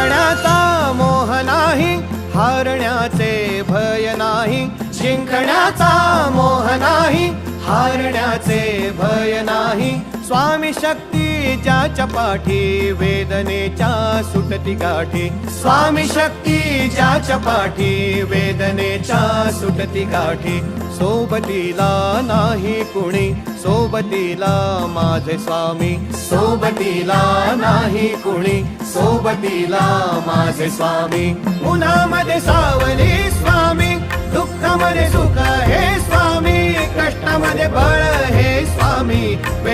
जिंकण्याचा मोह नाही, हारण्याचे भय नाही. जिंकण्याचा मोह नाही, हारण्याचे भय नाही. स्वामी शक्ती ज्याच्या पाठी, वेदनेच्या सुटती गाठी. स्वामी शक्ती ज्याच्या पाठी, वेदनेच्या सुटती गाठी. सोबतीला नाही कुणी, सोबतीला माझे स्वामी. सोबतीला नाही कुणी, सोबतीला माझे स्वामी. उन्हामध्ये सावली स्वामी, दुःखामध्ये सुख हे स्वामी, कष्टामध्ये बळ हे स्वामी.